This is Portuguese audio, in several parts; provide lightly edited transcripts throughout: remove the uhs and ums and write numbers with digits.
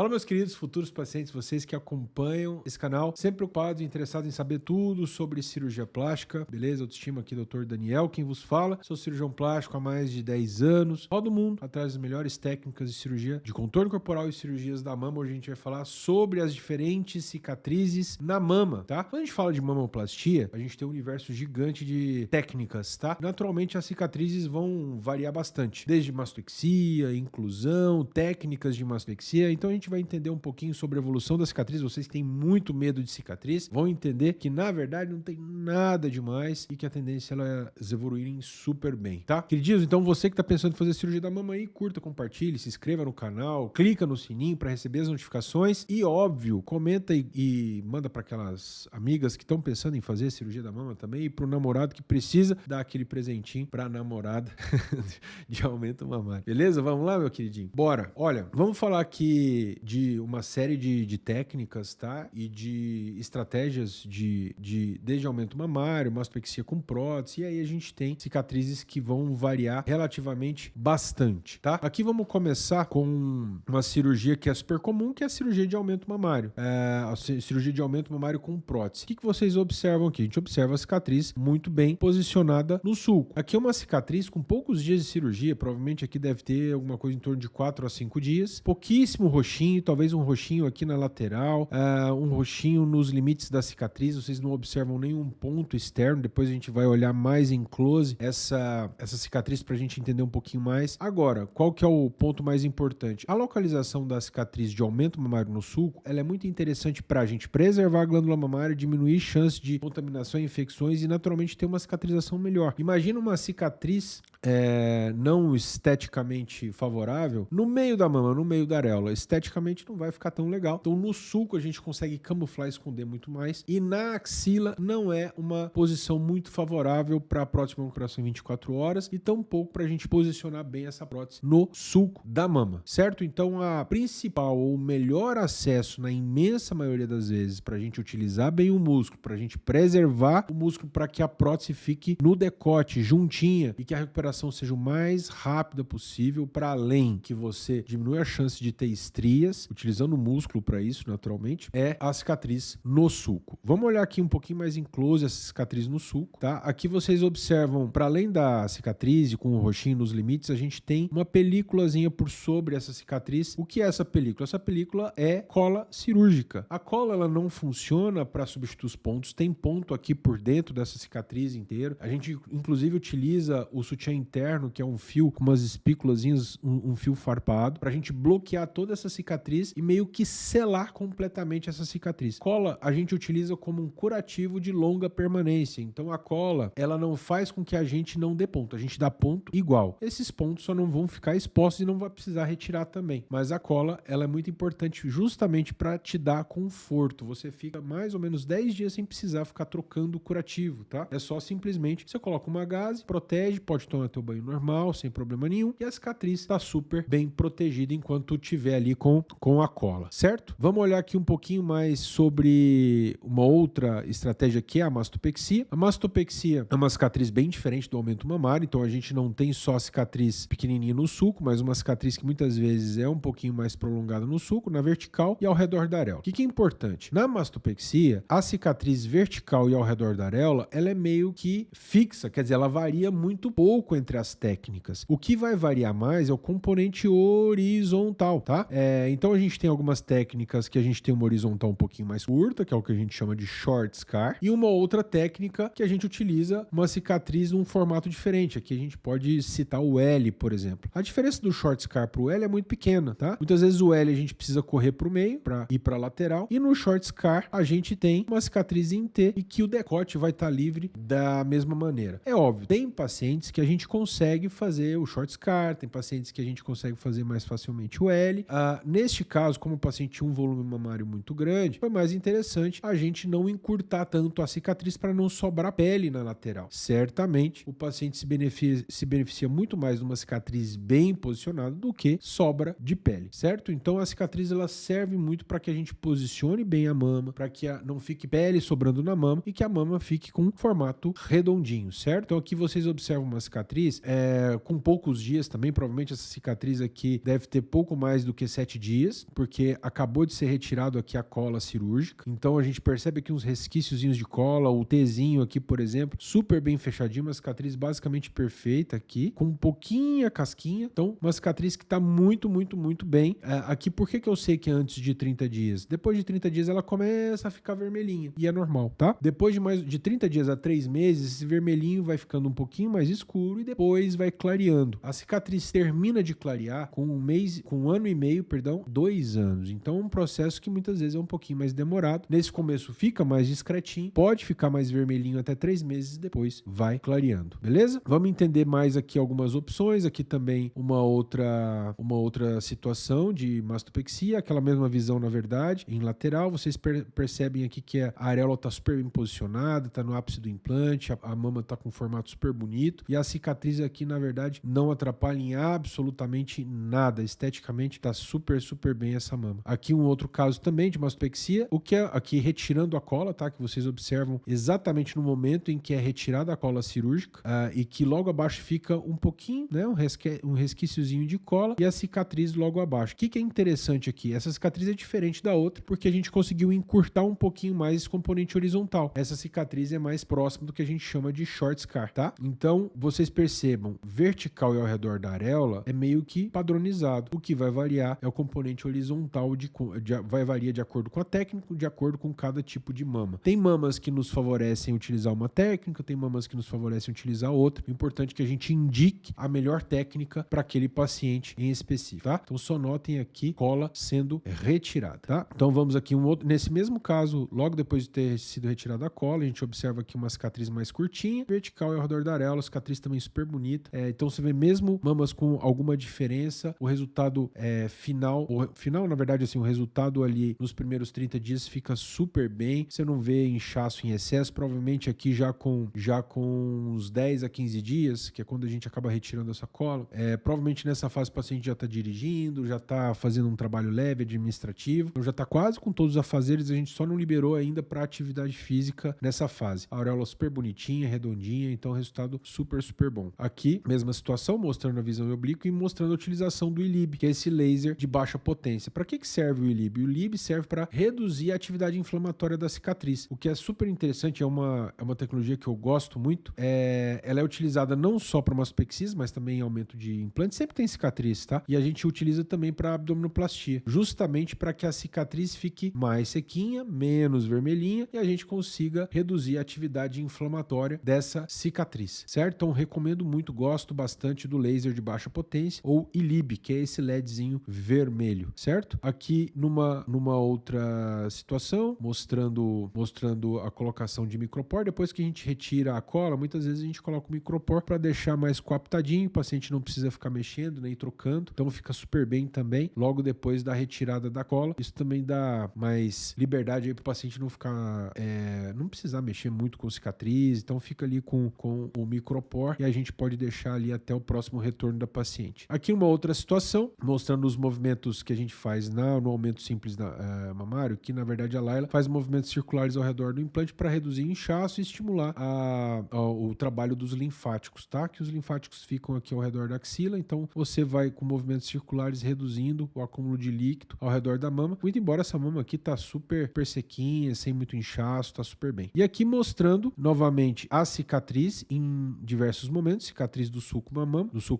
Fala, meus queridos futuros pacientes, vocês que acompanham esse canal, sempre preocupados e interessados em saber tudo sobre cirurgia plástica, beleza? Autoestima aqui, Dr. Daniel, quem vos fala. Sou cirurgião plástico há mais de 10 anos, rodo o mundo atrás das melhores técnicas de cirurgia de contorno corporal e cirurgias da mama. Hoje a gente vai falar sobre as diferentes cicatrizes na mama, tá? Quando a gente fala de mamoplastia, a gente tem um universo gigante de técnicas, tá? Naturalmente, as cicatrizes vão variar bastante, desde mastexia, inclusão, técnicas de mastexia. Então a gente vai entender um pouquinho sobre a evolução da cicatriz. Vocês que têm muito medo de cicatriz vão entender que na verdade não tem nada demais e que a tendência é elas evoluírem super bem, tá? Queridinhos, então você que tá pensando em fazer cirurgia da mama aí, curta, compartilhe, se inscreva no canal, clica no sininho para receber as notificações e, óbvio, comenta e manda para aquelas amigas que estão pensando em fazer cirurgia da mama também e pro namorado que precisa dar aquele presentinho pra namorada de aumento mamário. Beleza? Vamos lá, meu queridinho? Bora! Olha, vamos falar aqui de uma série de técnicas, tá? E de estratégias desde aumento mamário, mastopexia com prótese, e aí a gente tem cicatrizes que vão variar relativamente bastante, tá? Aqui vamos começar com uma cirurgia que é super comum, que é a cirurgia de aumento mamário. A cirurgia de aumento mamário com prótese. O que vocês observam aqui? A gente observa a cicatriz muito bem posicionada no sulco. Aqui é uma cicatriz com poucos dias de cirurgia, provavelmente aqui deve ter alguma coisa em torno de 4 a 5 dias. Pouquíssimo roxinho, talvez um roxinho aqui na lateral, um roxinho nos limites da cicatriz. Vocês não observam nenhum ponto externo. Depois a gente vai olhar mais em close essa cicatriz pra gente entender um pouquinho mais. Agora, qual que é o ponto mais importante? A localização da cicatriz de aumento mamário no sulco, ela é muito interessante pra gente preservar a glândula mamária, diminuir chances de contaminação e infecções e naturalmente ter uma cicatrização melhor. Imagina uma cicatriz não esteticamente favorável no meio da mama, no meio da areola. Esteticamente não vai ficar tão legal. Então no sulco a gente consegue camuflar, esconder muito mais. E na axila não é uma posição muito favorável para a prótese mama-coração em 24 horas e tampouco para a gente posicionar bem essa prótese no sulco da mama, certo? Então a principal ou o melhor acesso na imensa maioria das vezes para a gente utilizar bem o músculo, para a gente preservar o músculo para que a prótese fique no decote, juntinha, e que a recuperação seja o mais rápida possível, para além que você diminui a chance de ter estrias, utilizando o músculo para isso, naturalmente, é a cicatriz no sulco. Vamos olhar aqui um pouquinho mais em close essa cicatriz no sulco, tá? Aqui vocês observam, para além da cicatriz e com o roxinho nos limites, a gente tem uma películazinha por sobre essa cicatriz. O que é essa película? Essa película é cola cirúrgica. A cola, ela não funciona para substituir os pontos, tem ponto aqui por dentro dessa cicatriz inteira. A gente, inclusive, utiliza o sutiã interno, que é um fio com umas espículazinhas, um fio farpado, pra gente bloquear toda essa cicatriz e meio que selar completamente essa cicatriz. Cola a gente utiliza como um curativo de longa permanência. Então a cola, ela não faz com que a gente não dê ponto. A gente dá ponto igual. Esses pontos só não vão ficar expostos e não vai precisar retirar também. Mas a cola, ela é muito importante justamente para te dar conforto. Você fica mais ou menos 10 dias sem precisar ficar trocando o curativo, tá? É só simplesmente você coloca uma gaze, protege, pode tomar teu banho normal, sem problema nenhum, e a cicatriz tá super bem protegida enquanto tiver ali com a cola, certo? Vamos olhar aqui um pouquinho mais sobre uma outra estratégia que é a mastopexia. A mastopexia é uma cicatriz bem diferente do aumento mamário, então a gente não tem só a cicatriz pequenininha no sulco, mas uma cicatriz que muitas vezes é um pouquinho mais prolongada no sulco, na vertical e ao redor da areola. O que é importante? Na mastopexia, a cicatriz vertical e ao redor da areola, ela é meio que fixa, quer dizer, ela varia muito pouco entre as técnicas. O que vai variar mais é o componente horizontal, tá? Então a gente tem algumas técnicas que a gente tem uma horizontal um pouquinho mais curta, que é o que a gente chama de short scar, e uma outra técnica que a gente utiliza uma cicatriz num formato diferente. Aqui a gente pode citar o L, por exemplo. A diferença do short scar pro L é muito pequena, tá? Muitas vezes o L a gente precisa correr pro meio para ir para lateral, e no short scar a gente tem uma cicatriz em T e que o decote vai estar livre da mesma maneira. É óbvio, tem pacientes que a gente consegue fazer o short scar, tem pacientes que a gente consegue fazer mais facilmente o L. Neste caso, como o paciente tinha um volume mamário muito grande, foi mais interessante a gente não encurtar tanto a cicatriz para não sobrar pele na lateral. Certamente, o paciente se beneficia muito mais de uma cicatriz bem posicionada do que sobra de pele, certo? Então a cicatriz ela serve muito para que a gente posicione bem a mama, para que não fique pele sobrando na mama e que a mama fique com um formato redondinho, certo? Então aqui vocês observam uma cicatriz com poucos dias também, provavelmente essa cicatriz aqui deve ter pouco mais do que 7 dias dias, porque acabou de ser retirado aqui a cola cirúrgica. Então a gente percebe aqui uns resquíciozinhos de cola, o Tzinho aqui, por exemplo, super bem fechadinho, uma cicatriz basicamente perfeita aqui, com um pouquinho a casquinha. Então, uma cicatriz que tá muito, muito, muito bem. Aqui, por que eu sei que é antes de 30 dias? Depois de 30 dias ela começa a ficar vermelhinha, e é normal, tá? Depois de mais de 30 dias a 3 meses, esse vermelhinho vai ficando um pouquinho mais escuro e depois vai clareando. A cicatriz termina de clarear com um ano e meio, 2 anos. Então, é um processo que muitas vezes é um pouquinho mais demorado. Nesse começo fica mais discretinho, pode ficar mais vermelhinho até 3 meses e depois vai clareando, beleza? Vamos entender mais aqui algumas opções. Aqui também uma outra situação de mastopexia, aquela mesma visão, na verdade, em lateral. Vocês percebem aqui que a areola está super bem posicionada, está no ápice do implante, a mama está com um formato super bonito e a cicatriz aqui, na verdade, não atrapalha em absolutamente nada. Esteticamente está super, super bem essa mama. Aqui um outro caso também de mastopexia, o que é aqui retirando a cola, tá? Que vocês observam exatamente no momento em que é retirada a cola cirúrgica e que logo abaixo fica um pouquinho, né? Um resquíciozinho de cola e a cicatriz logo abaixo. O que é interessante aqui? Essa cicatriz é diferente da outra porque a gente conseguiu encurtar um pouquinho mais esse componente horizontal. Essa cicatriz é mais próxima do que a gente chama de short scar, tá? Então, vocês percebam, vertical e ao redor da areola é meio que padronizado. O que vai variar é o componente horizontal, vai variar de acordo com a técnica, de acordo com cada tipo de mama. Tem mamas que nos favorecem utilizar uma técnica, tem mamas que nos favorecem utilizar outra. O importante é que a gente indique a melhor técnica para aquele paciente em específico, tá? Então, só notem aqui cola sendo retirada, tá? Então, vamos aqui nesse mesmo caso, logo depois de ter sido retirada a cola, a gente observa aqui uma cicatriz mais curtinha, vertical e ao redor da areola, cicatriz também super bonita. Então, você vê mesmo mamas com alguma diferença, o resultado final, na verdade, assim, o resultado ali nos primeiros 30 dias fica super bem. Você não vê inchaço em excesso, provavelmente aqui já com uns 10 a 15 dias, que é quando a gente acaba retirando essa cola. Provavelmente nessa fase o paciente já está dirigindo, já está fazendo um trabalho leve, administrativo, então já está quase com todos os afazeres, a gente só não liberou ainda para atividade física nessa fase. A auréola super bonitinha, redondinha, então resultado super, super bom. Aqui, mesma situação, mostrando a visão em oblíqua e mostrando a utilização do ILIB, que é esse laser de baixa potência. Para que serve o ILIB? O ILIB serve para reduzir a atividade inflamatória da cicatriz, o que é super interessante, é uma tecnologia que eu gosto muito. Ela é utilizada não só para mastopexia, mas também em aumento de implante. Sempre tem cicatriz, tá? E a gente utiliza também para abdominoplastia, justamente para que a cicatriz fique mais sequinha, menos vermelhinha e a gente consiga reduzir a atividade inflamatória dessa cicatriz, certo? Então recomendo muito, gosto bastante do laser de baixa potência ou ILIB, que é esse LEDzinho vermelho, certo? Aqui numa outra situação, mostrando a colocação de micropor. Depois que a gente retira a cola, muitas vezes a gente coloca o micropor para deixar mais coaptadinho, o paciente não precisa ficar mexendo nem trocando, então fica super bem também logo depois da retirada da cola. Isso também dá mais liberdade aí para o paciente não ficar não precisar mexer muito com cicatriz, então fica ali com o micropor e a gente pode deixar ali até o próximo retorno da paciente. Aqui uma outra situação, mostrando os movimentos que a gente faz no aumento simples mamário, que na verdade a Laila faz movimentos circulares ao redor do implante para reduzir inchaço e estimular o trabalho dos linfáticos, tá? Que os linfáticos ficam aqui ao redor da axila, então você vai com movimentos circulares reduzindo o acúmulo de líquido ao redor da mama, muito embora essa mama aqui tá super sequinha, sem muito inchaço, tá super bem. E aqui mostrando novamente a cicatriz em diversos momentos, cicatriz do sulco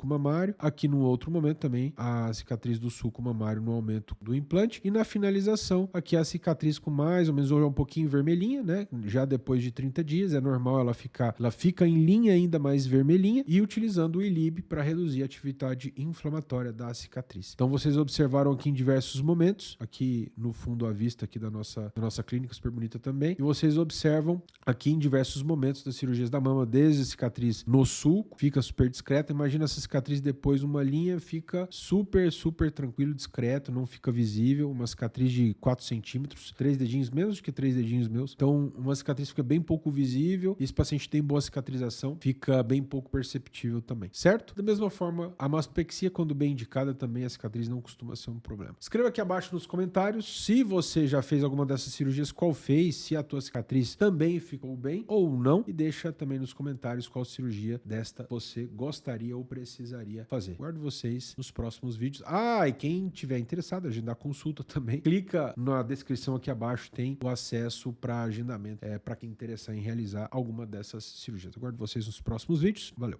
mamário, aqui no outro momento também a cicatriz do sulco mamário no aumento do implante e na finalização aqui a cicatriz com mais ou menos um pouquinho vermelhinha, né? Já depois de 30 dias é normal ela fica em linha ainda mais vermelhinha e utilizando o ILIB para reduzir a atividade inflamatória da cicatriz. Então vocês observaram aqui em diversos momentos, aqui no fundo à vista aqui da nossa clínica, super bonita também, e vocês observam aqui em diversos momentos das cirurgias da mama, desde a cicatriz no sulco, fica super discreta, imagina essa cicatriz depois uma linha, fica super, super tranquilo, discreto, não fica visível, uma cicatriz de 4 centímetros, 3 dedinhos, menos do que 3 dedinhos meus, então uma cicatriz fica bem pouco visível, e esse paciente tem boa cicatrização, fica bem pouco perceptível também, certo? Da mesma forma, a mastopexia, quando bem indicada, também a cicatriz não costuma ser um problema. Escreva aqui abaixo nos comentários se você já fez alguma dessas cirurgias, qual fez, se a tua cicatriz também ficou bem ou não, e deixa também nos comentários qual cirurgia desta você gostaria ou precisaria fazer. Guardo vocês nos próximos vídeos. E quem tiver interessado, agendar consulta também, clica na descrição aqui abaixo, tem o acesso para agendamento, para quem interessar em realizar alguma dessas cirurgias. Aguardo vocês nos próximos vídeos. Valeu!